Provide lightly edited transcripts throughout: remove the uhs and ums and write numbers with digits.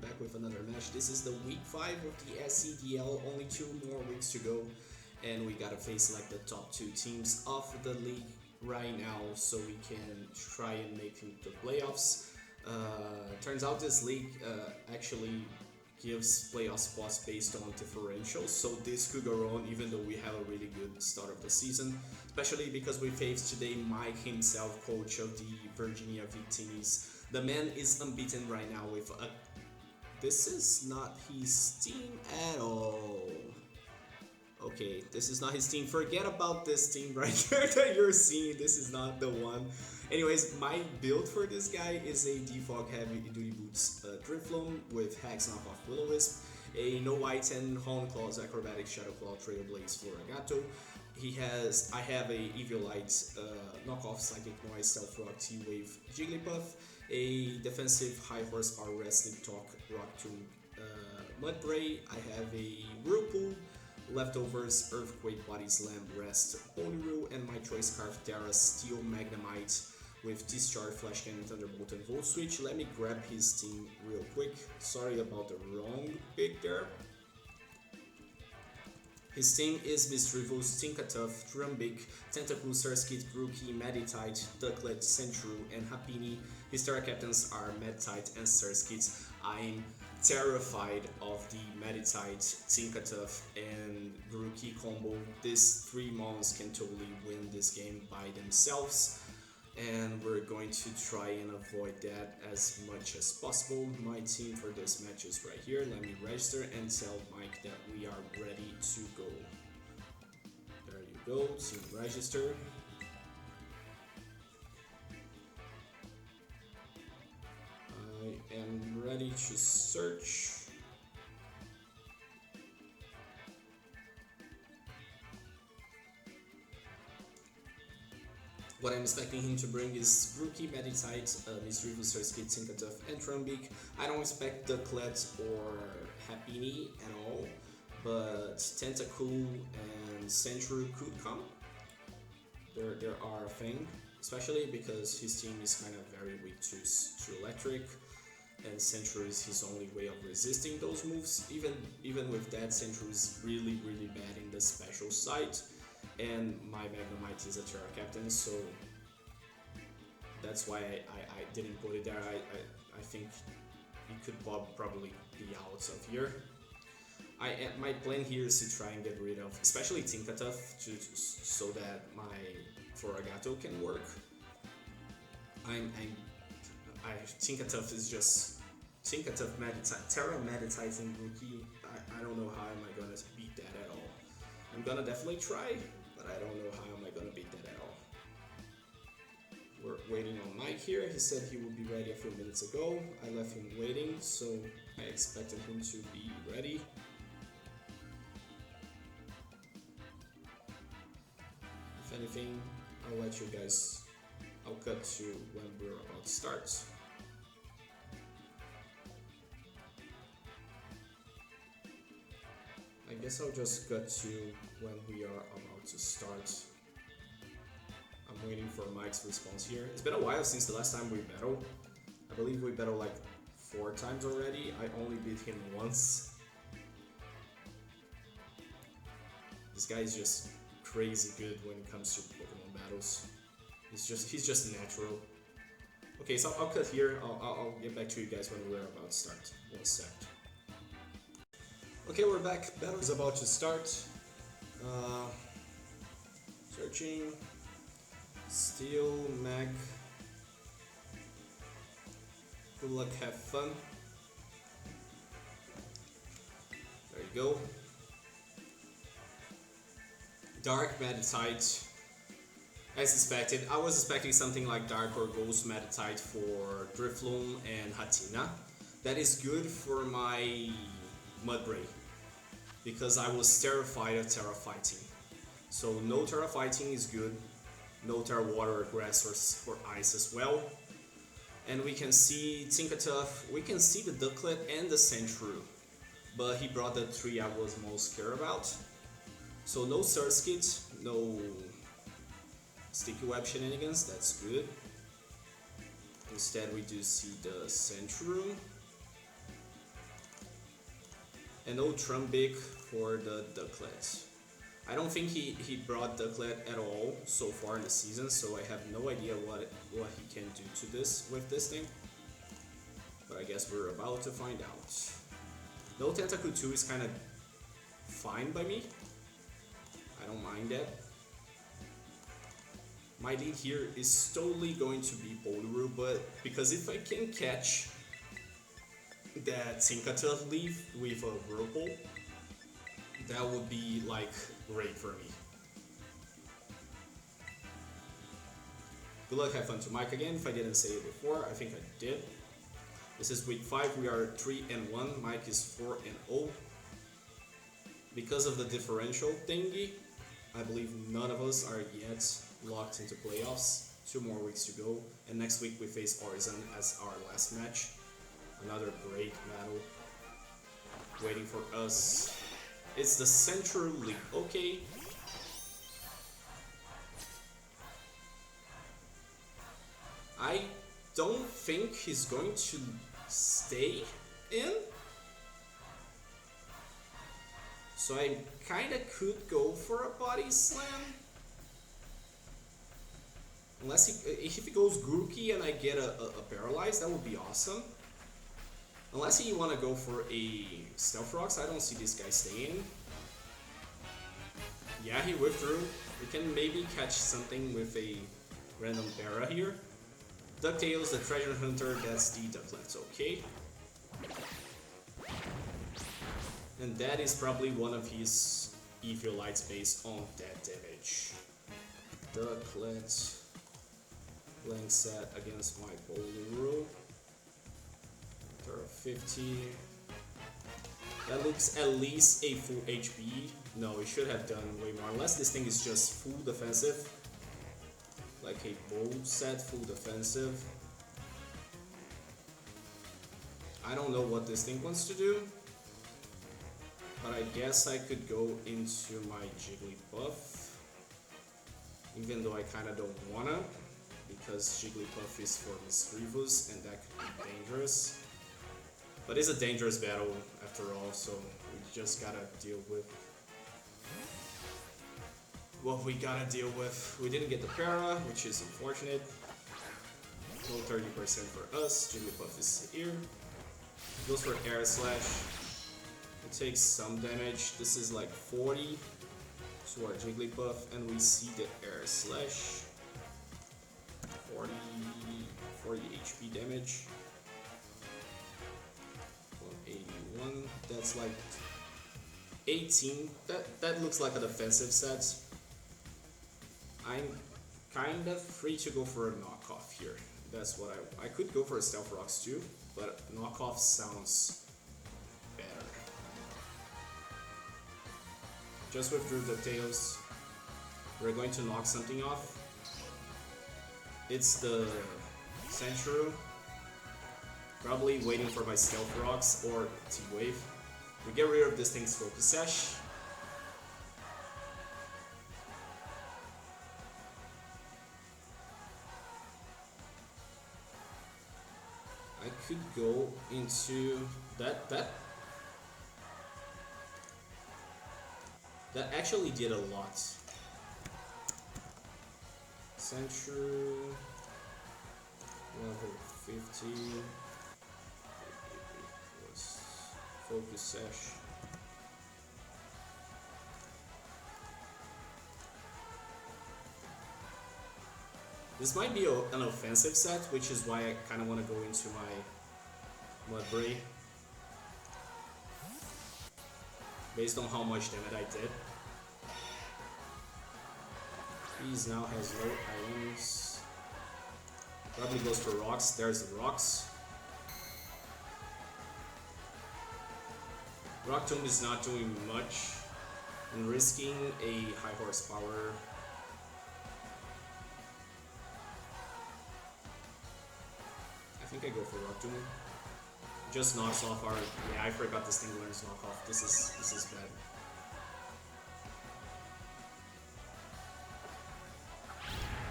back with another match. This is the week 5 of the SEDL, only 2 more weeks to go, and we gotta face like the top 2 teams of the league right now so we can try and make the playoffs. Turns out this league actually gives playoff spots based on differentials, so this could go wrong even though we have a really good start of the season, especially because we face today Mike himself, coach of the Virginia Victinis. The man is unbeaten right now with a... This is not his team at all. Okay, this is not his team. Forget about this team right there that you're seeing. This is not the one. Anyways, my build for this guy is a defog heavy duty boots Drifloon with Hex knockoff Will-O-Wisp, a no white and Hone Claws acrobatic Shadow Claw Trailblaze Floragato. I have a Eviolite knockoff Psychic Noise Stealth Rock T-Wave Jigglypuff, a defensive high horsepower Wrestling Talk Rock Tomb Mudbray. I have a Whirlpool, Leftovers Earthquake Body Slam Rest Poliwhirl, and my choice Scarf Terra Steel Magnemite with Discharge Flash Cannon Thunderbolt and Volt Switch. Let me grab his team real quick. Sorry about the wrong pick there. His team is Misdreavus, Tinkatuff, Drumbeak, Tentacool, Surskit, Grookey, Meditite, Ducklet, Sentru, and Happiny. His Terra Captains are Meditite and Surskit. I'm terrified of the Meditite, Tinkatuff, and Grookey combo. These 3 mons can totally win this game by themselves, and we're going to try and avoid that as much as possible. My team for this match is right here. Let me register and tell Mike that we are ready to go. There you go, team register. I am ready to search. What I'm expecting him to bring is Grookey, Meditite, Misdreavus, Surskit, Tinkatuff, and Drumbeak. I don't expect Ducklet or Happiny at all, but Tentacool and Sentru could come. There are a thing, especially because his team is kind of very weak to electric, and Sentru is his only way of resisting those moves. Even with that, Sentru is really bad in the special site. And my Magnemite is a Terra Captain, so that's why I didn't put it there. I think it could probably be out of here. My plan here is to try and get rid of, especially Tinkatuff, so that my Floragato can work. Tinkatuff is just Tinkatuff, Meditite, Terra Meditite, and Grookey. I don't know how am I gonna beat that at all. I'm gonna definitely try, but I don't know how am I gonna beat that at all. We're waiting on Mike here. He said he would be ready a few minutes ago. I left him waiting, so I expected him to be ready. If anything, I'll let you guys, I'll cut to when we're about to start. I guess I'll just cut to when we are about to start. I'm waiting for Mike's response here. It's been a while since the last time we battled. I believe we battled like 4 times already. I only beat him once. This guy is just crazy good when it comes to Pokemon battles. He's just natural. Okay, so I'll cut here. I'll get back to you guys when we're about to start. 1 sec. Okay, we're back. Battle is about to start. Searching. Steel, Mag. Good luck, have fun. There you go. Dark Meditite. As expected, I was expecting something like Dark or Ghost Meditite for Drifloon and Hatina. That is good for my Mudbray, because I was terrified of Terra Fighting. So no Terra Fighting is good, no Terra Water or Grass or Ice as well. And we can see Tinkatuff, we can see the Ducklet and the Sentru, but he brought the 3 I was most scared about. So no Surskit, no Sticky Web shenanigans, that's good. Instead we do see the Sentru. And no Trumbic for the Ducklet. I don't think he brought Ducklet at all so far in the season, so I have no idea what he can do to this with this thing. But I guess we're about to find out. No Tentacle 2 is kind of fine by me. I don't mind that. My lead here is totally going to be Poliwhirl, but because if I can catch that Tinkaton leaf with a Whirlpool, that would be like great for me. Good luck, have fun to Mike again. If I didn't say it before, I think I did. This is week 5, we are 3-1, Mike is 4-0. Because of the differential thingy, I believe none of us are yet locked into playoffs. 2 more weeks to go, and next week we face Orzan as our last match. Another great battle waiting for us. It's the Central League, okay. I don't think he's going to stay in. So I kinda could go for a body slam. Unless if he goes Grookey and I get a paralyzed, that would be awesome. Unless he wanna go for a Stealth Rocks, I don't see this guy staying. Yeah, he withdrew. We can maybe catch something with a random para here. DuckTales, the treasure hunter, that's the Ducklet, okay. And that is probably one of his Evil Lights based on that damage. Ducklet, blank set against my Poliwhirl. 50. That looks at least a full HP. No, it should have done way more. Unless this thing is just full defensive. Like a bold set, full defensive. I don't know what this thing wants to do. But I guess I could go into my Jigglypuff. Even though I kinda don't wanna. Because Jigglypuff is for Mischievous and that could be dangerous. But it's a dangerous battle after all, so we just gotta deal with what we gotta deal with. We didn't get the para, which is unfortunate. No 30% for us. Jigglypuff is here. Goes for Air Slash. It takes some damage. This is like 40 to our Jigglypuff, and we see the Air Slash. 40 HP damage. 181. That's like 18. That looks like a defensive set. I'm kind of free to go for a knockoff here. That's what I could go for a Stealth Rocks too, but knockoff sounds better. Just withdrew DuckTales. We're going to knock something off. It's the Central. Probably waiting for my Stealth Rocks or T-Wave. We get rid of this thing's Focus Sash. I could go into that actually did a lot. Central level 50. Focus Sash. This might be an offensive set, which is why I kind of want to go into my Mudbray. Based on how much damage I did. He's now has low items. Probably goes for rocks. There's the rocks. Rock Tomb is not doing much, and risking a high horsepower. I think I go for Rock Tomb. Just knocks off our. Yeah, I forgot this thing learns knock off. This is bad.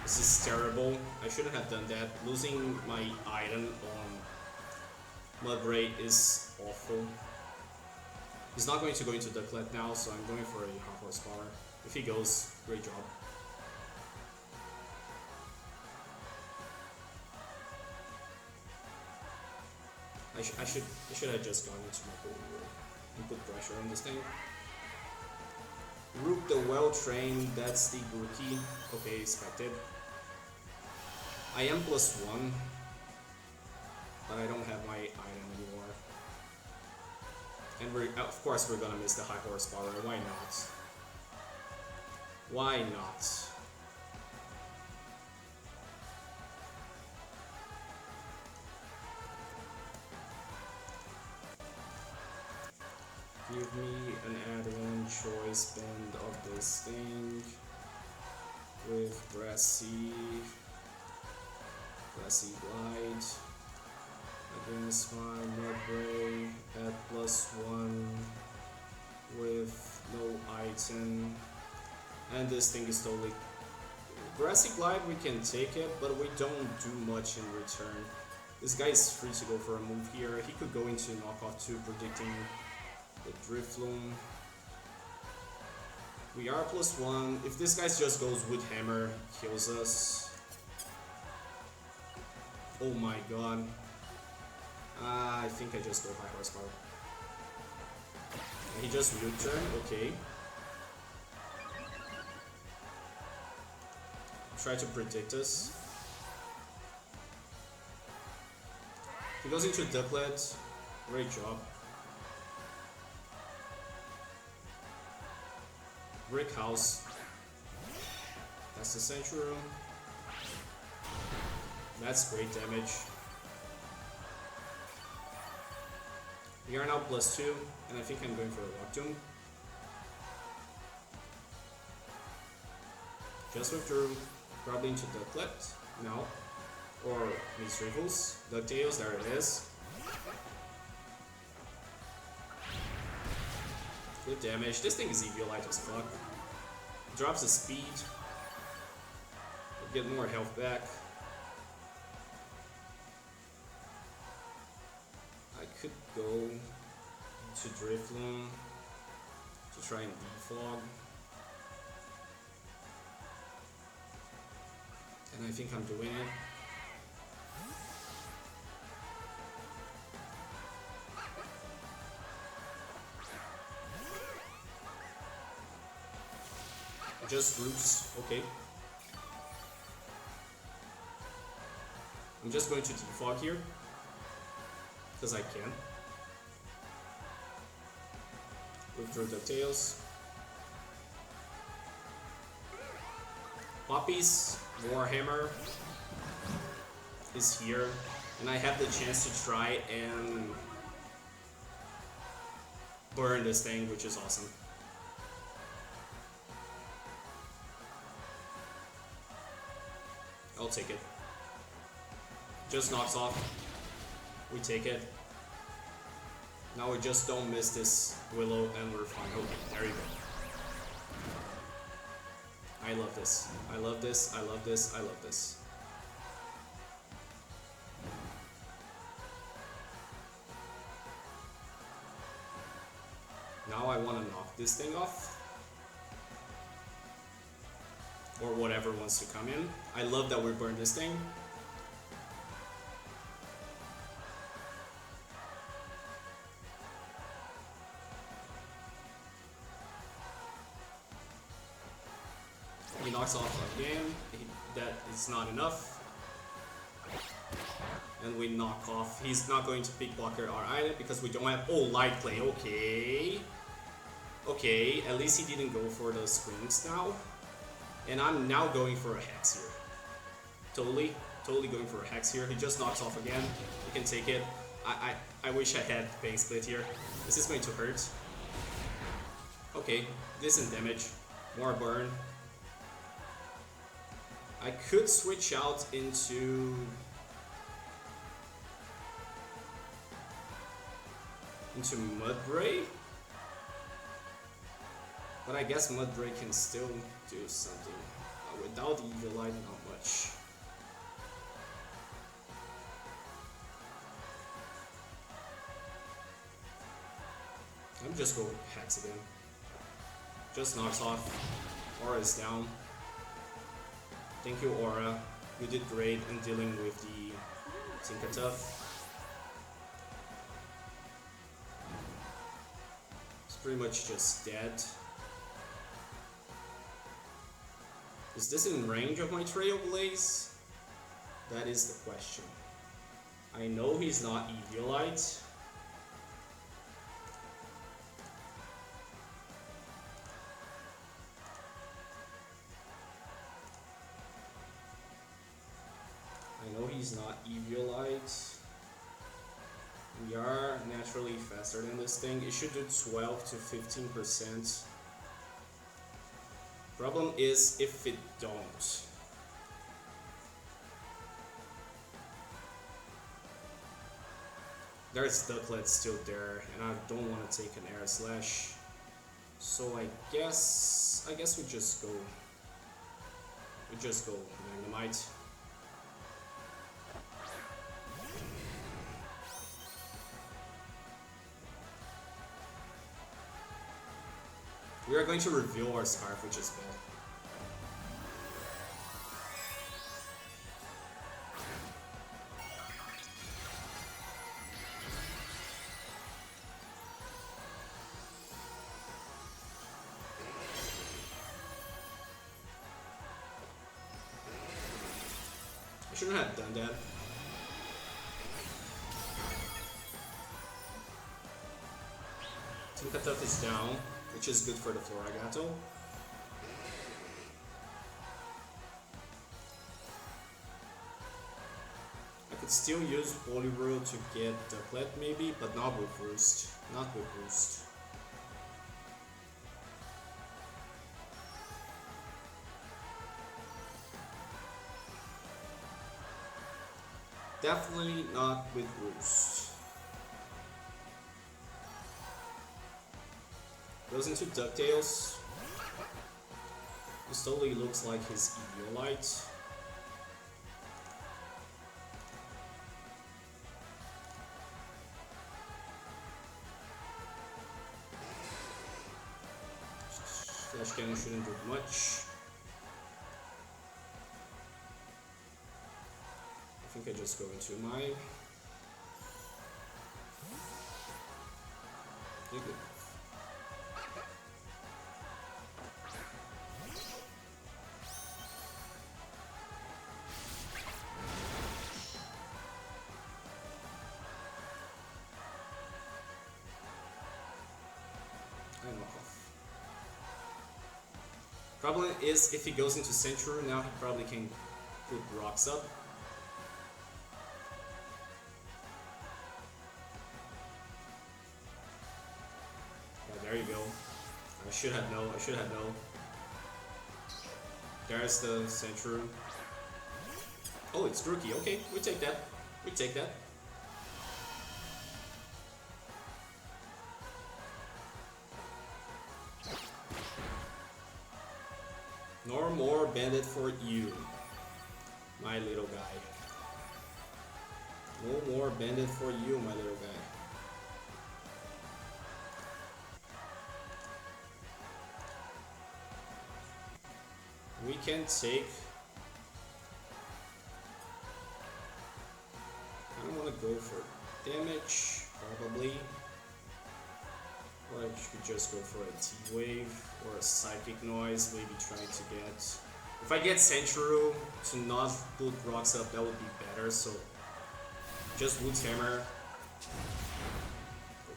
This is terrible. I shouldn't have done that. Losing my item on Mudbray is awful. He's not going to go into Ducklet now, so I'm going for a half horsepower. If he goes, great job. I should have just gone into my gold and put pressure on this thing. Rook the well-trained, that's the rookie. Okay, expected. I am +1, but I don't have my item anymore. And of course we're gonna miss the high horsepower, why not? Why not? Give me an add-on choice band of this thing with Brassy Glide against my Mudbray at +1 with no item, and this thing is totally Brassy Glide. We can take it, but we don't do much in return. This guy is free to go for a move here. He could go into knockoff 2, predicting the Drifloon. We are +1. If this guy just goes Wood Hammer, kills us. Oh my god. I think I just go high horsepower. And he just U-turn, okay. Try to predict us. He goes into Ducklet. Great job. Brick House. That's the Central. That's great damage. We are now +2, and I think I'm going for a Rock Tomb. Just withdrew, probably into Ducklet. No. Or these Rivals. DuckTales, there it is. Good damage. This thing is Eviolite as fuck. Drops the speed. We'll get more health back. I could go to Drifloon to try and defog. And I think I'm doing it. Just groups, okay. I'm just going to defog here, because I can. Withdraw DuckTales. Poppies, Warhammer is here, and I have the chance to try and burn this thing, which is awesome. I'll take it. Just knocks off. We take it. Now we just don't miss this Willow and we're fine. Okay, there you go. I love this. I love this. I love this. I love this. Now I want to knock this thing off. Or whatever wants to come in. I love that we burn this thing. He knocks off again. That is not enough. And we knock off. He's not going to pick blocker our item because we don't have... Oh, light play. Okay. Okay, at least he didn't go for the screens now. And I'm now going for a Hex here. Totally going for a Hex here. He just knocks off again. He can take it. I wish I had Bang Split here. This is going to hurt. Okay, decent damage. More burn. I could switch out into Mudbray. But I guess Mudbray can still do something. Without Eviolite, not much. I'm just going Hex again. Just knocks off. Aura is down. Thank you, Aura. You did great in dealing with the Tinkertuff. It's pretty much just dead. Is this in range of my Trailblaze? That is the question. I know he's not Eviolite. I know he's not Eviolite. We are naturally faster than this thing. It should do 12 to 15%. Problem is if it don't. There's Ducklet still there, and I don't want to take an Air Slash. So I guess we just go. We just go Magnemite. We are going to reveal our Scarf, which is bad. I shouldn't have done that. Tinkertuff is down, which is good for the Floragato. I could still use Poliwhirl to get Ducklet maybe, but not with Roost. Not with Roost. Definitely not with Roost. Goes into DuckTales. This totally looks like his Eviolite. Flash Cannon shouldn't do much. I think I just go into my... You're good. Problem is, if he goes into Century now, he probably can put rocks up. Yeah, there you go. I should have known. I should have known. There's the Century. Oh, it's Grookey. Okay, we take that. We take that. No more bandit for you, my little guy. No more bandit for you, my little guy. We can take... I don't want to go for damage, probably. Or I could just go for a T-Wave or a Psychic Noise, maybe trying to get... If I get Centuru to not put rocks up, that would be better, so... Just Wood's Hammer.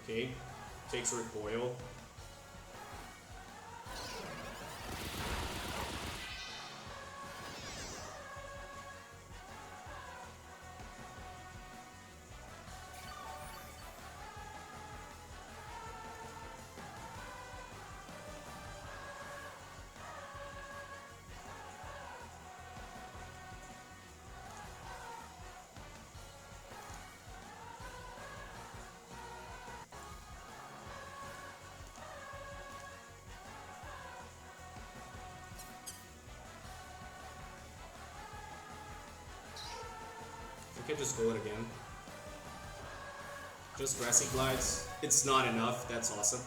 Okay. Takes Recoil. We can just go it again. Just Grassy Glides. it's not enough. That's awesome.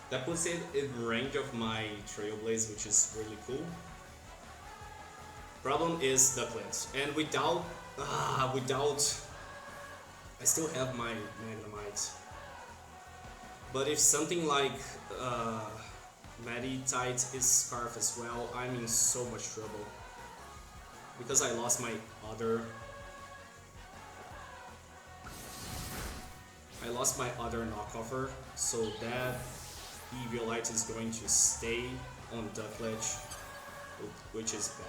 That puts it in range of my Trailblaze, which is really cool. Problem is Ducklet, and without, I still have my Magnemite. But if something like Meditite is Scarf as well, I'm in so much trouble. Because I lost my other... knockoffer, so that Eviolite is going to stay on Duckledge, which is bad.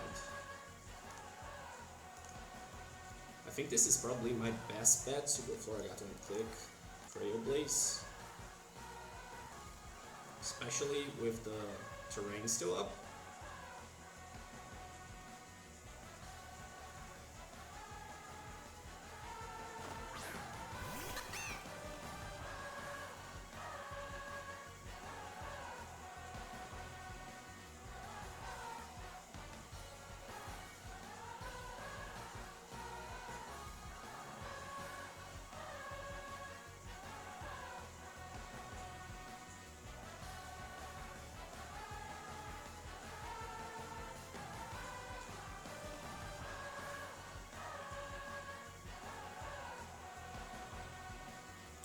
I think this is probably my best bet to go for Agato and click Trailblaze. Especially with the terrain still up.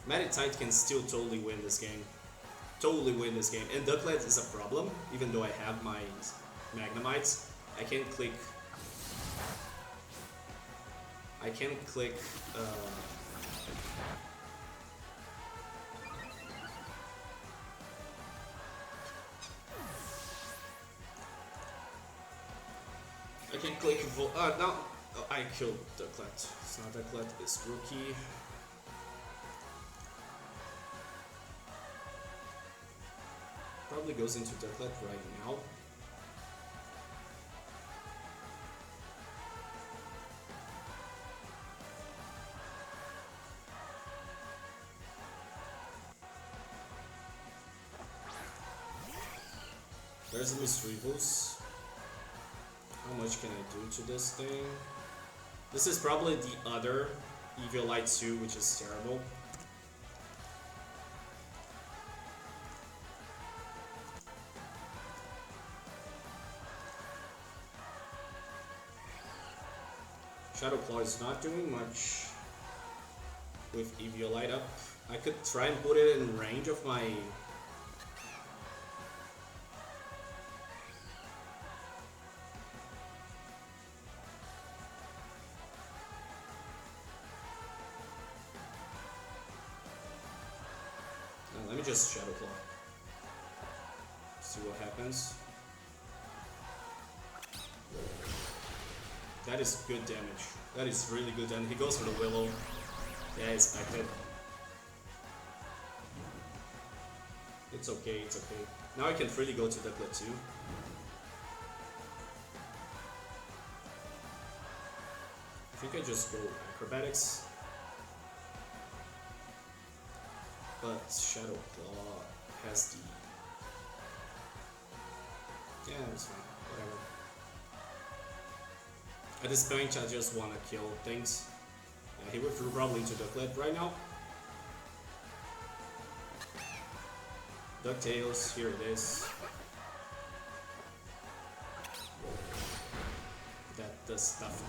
Meditite can still totally win this game. And Ducklet is a problem, even though I have my Magnemites. I can't click... no, I killed Ducklet. It's not Ducklet, it's Rookie. Probably goes into Ducklet right now. There's a Misdreavus. How much can I do to this thing? This is probably the other Eviolite 2, which is terrible. Shadow Claw is not doing much with Eviolite up. I could try and put it in range of my... let me just Shadow Claw. See what happens. That is good damage. That is really good damage. He goes for the Willow. Yeah, I expected. It's okay, it's okay. Now I can freely go to Ducklet too. I think I just go Acrobatics. But Shadow Claw has the... yeah, it's fine. Whatever. At this point, I just want to kill things. Yeah, he withdrew probably into Ducklet right now. DuckTales, here it is. That does stuff.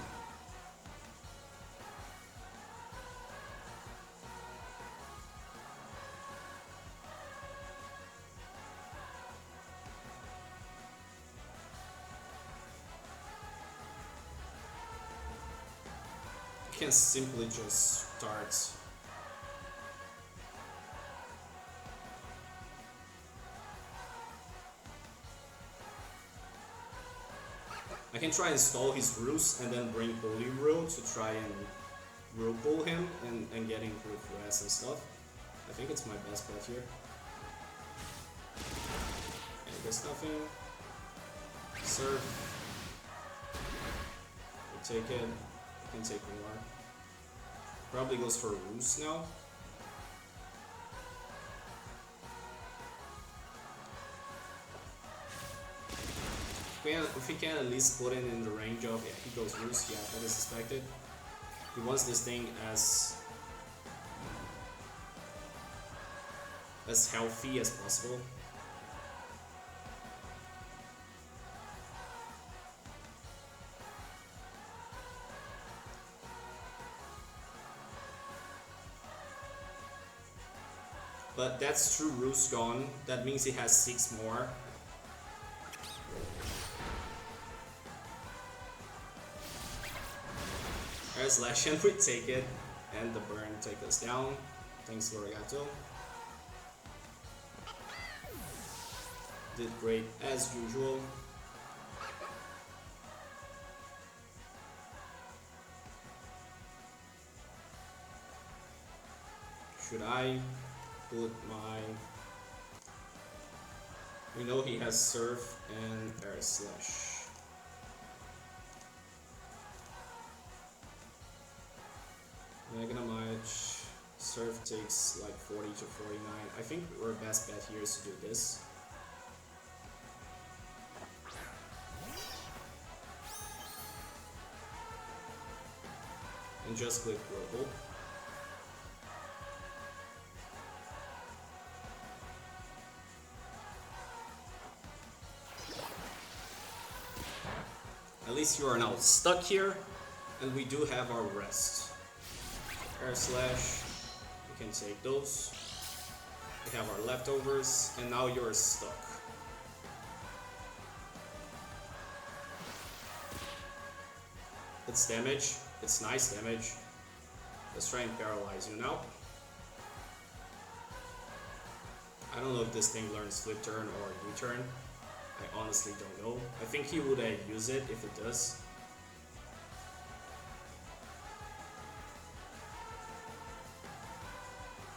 You can simply just start. I can try and stall his ruse and then bring Holy Rule to try and rule pull him and get him with res and stuff. I think it's my best bet here. And he gets nothing. Serve. We take it. Can take more. Probably goes for Ruse now. if we can at least put it in the range of, yeah, he goes Roost, yeah, that is expected. He wants this thing as healthy as possible. But that's true Roost gone. That means he has 6 more. Air Slash and we take it. And the burn take us down. Thanks Lorigato. Did great as usual. Should I put my... We know he has Surf and Air Slash. Mega Match. Surf takes like 40 to 49. I think our best bet here is to do this. And just click Global. At least you are now stuck here, and we do have our rest. Air Slash, we can take those. We have our leftovers, and now you're stuck. It's damage, it's nice damage. Let's try and paralyze you now. I don't know if this thing learns flip turn or U-turn. I honestly don't know. I think he would use it if it does.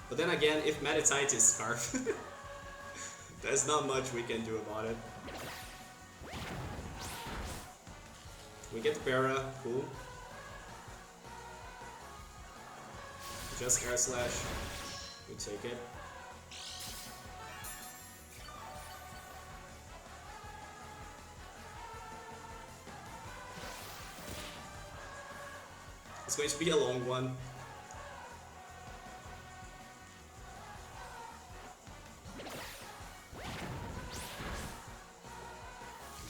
But then again, if Meditite is Scarf, there's not much we can do about it. We get the Para, cool. Just Air Slash, we take it. It's going to be a long one.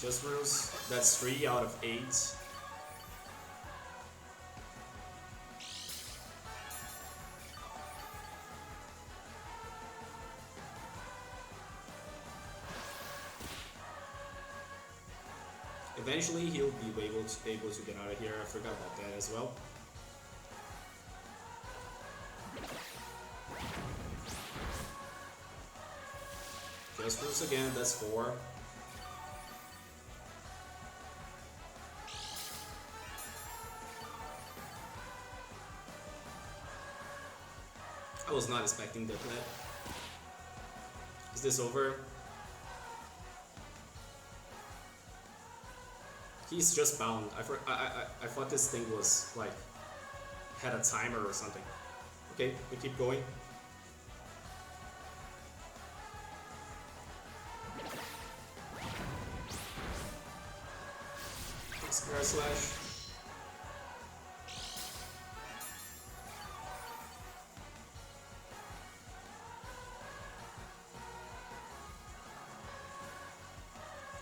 Just rules. That's 3 out of 8. Eventually he'll be able to get out of here. I forgot about that as well. Just rules again, that's 4. I was not expecting that net. Is this over? He's just bound. I thought this thing was like had a timer or something. Okay, we keep going. Air Slash.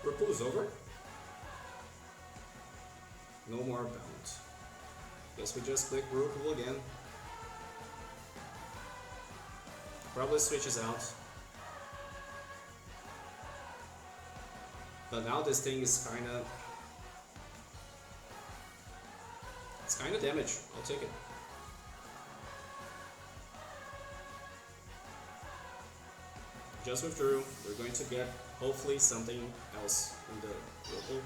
Ripple is over. No more bound. Guess we just click Ripple again. Probably switches out. But now this thing is kinda... It's kinda damage. I'll take it. Just withdrew. We're going to get hopefully something else in the Ripple.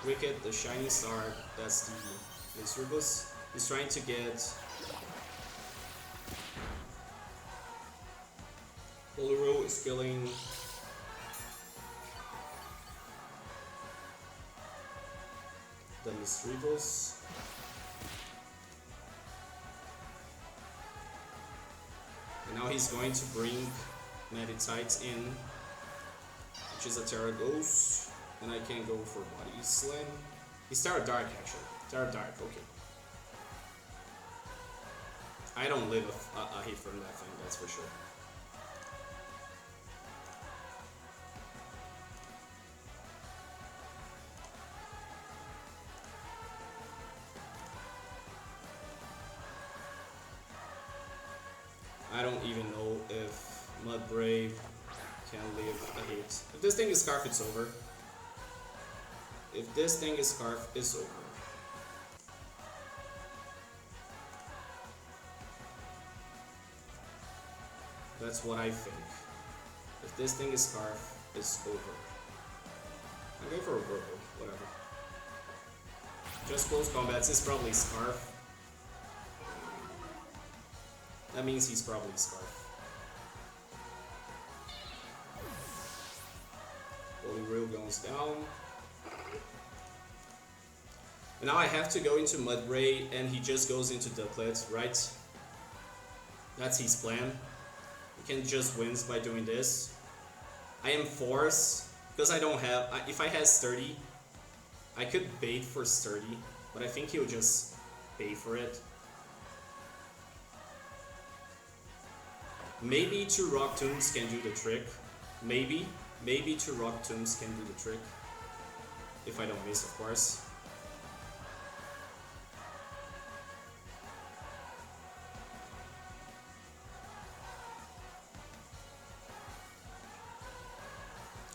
Wicked, the Shining Star, that's the Miserabus. He's trying to get Bolero is killing the Misrivos. And now he's going to bring Meditites in, which is a Terra Ghost. And I can't go for body slam. He's Terra Dark actually. Terra Dark, okay. I don't live a hit from that thing, that's for sure. I don't even know if Mudbrave can live a hit. If this thing is Scarf, it's over. If this thing is Scarf, it's over. That's what I think. If this thing is Scarf, it's over. I'm going for a Purple, whatever. Just close combats is probably Scarf. That means he's probably Scarf. Holy Reel goes down. And now I have to go into Mudbray and he just goes into Ducklet, right? That's his plan. He can just win by doing this. I am forced, because I don't have... if I had Sturdy, I could bait for Sturdy, but I think he'll just pay for it. Maybe 2 Rock Tombs can do the trick. Maybe 2 Rock Tombs can do the trick. If I don't miss, of course.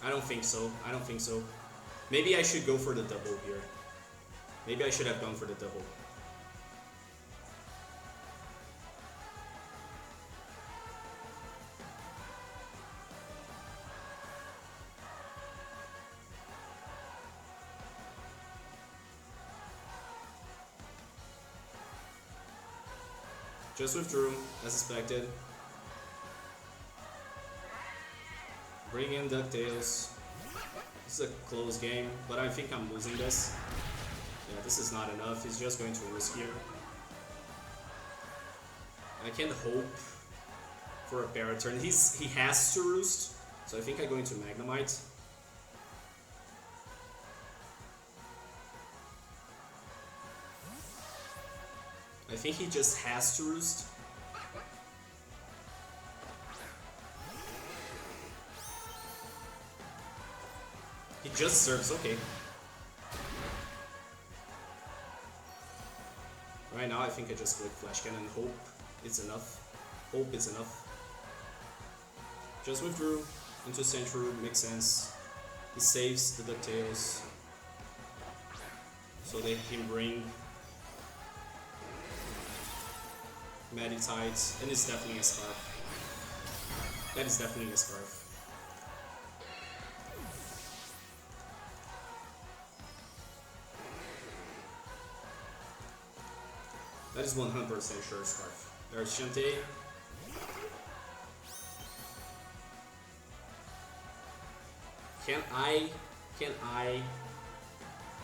I don't think so. I don't think so. Maybe I should go for the double here. Maybe I should have gone for the double. Just withdrew, as expected. Bring in DuckTales. This is a close game, but I think I'm losing this. Yeah, this is not enough. He's just going to risk here. I can't hope for a Paraturn. He has to roost, so I think I'm going to Magnemite. I think he just has to roost. He just serves, okay. Right now I think I just click Flash Cannon and hope it's enough. Hope it's enough. Just withdrew into Central, makes sense. He saves the DuckTales so they can bring Meditite, and it's definitely a Scarf. That is definitely a Scarf. That is 100% sure Scarf. There's Shantae. Can I?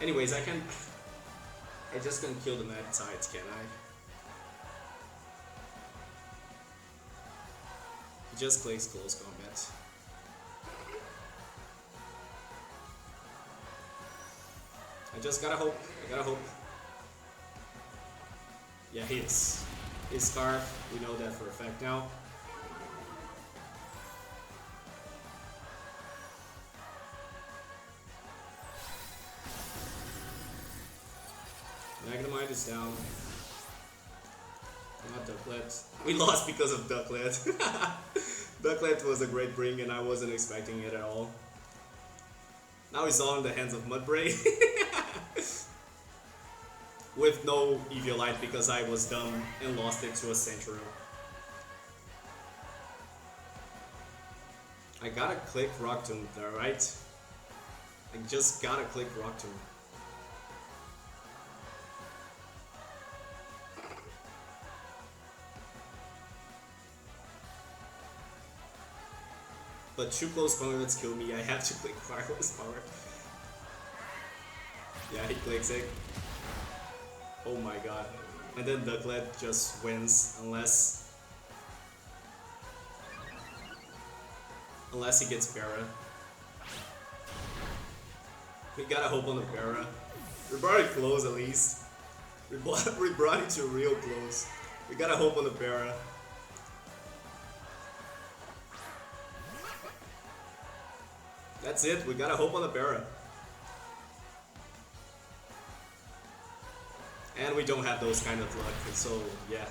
Anyways, I just can kill the Meditite, can I? He just clicks close combat. I just gotta hope. I gotta hope. Yeah, his Scarf. We know that for a fact now. Magnemite is down. Not Ducklet. We lost because of Ducklet. Ducklet was a great bring and I wasn't expecting it at all. Now he's all in the hands of Mudbray. With no Eviolite because I was dumb and lost it to a Central. I gotta click Rock Tomb there, right? I just gotta click Rock Tomb. But too close combats kill me, I have to click Fireless Power. Yeah, he clicks it. Oh my god. And then Ducklet just wins unless he gets Para. We gotta hope on the Para. We brought it close at least. We brought it to real close. We gotta hope on the Para. That's it, we gotta hope on the Para. And we don't have those kind of luck, so yeah.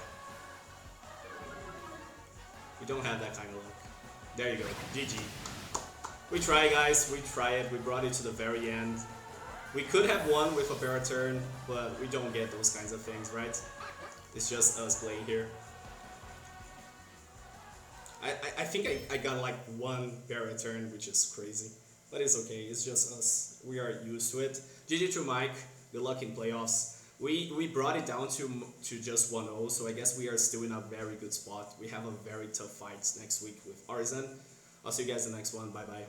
We don't have that kind of luck. There you go, GG. We try, guys, we try it, we brought it to the very end. We could have won with a Para turn, but we don't get those kinds of things, right? It's just us playing here. I think I got like one Para turn, which is crazy. But it's okay, it's just us. We are used to it. GG to Mike, good luck in playoffs. We brought it down to just 1-0, so I guess we are still in a very good spot. We have a very tough fight next week with Arzen. I'll see you guys in the next one, bye bye.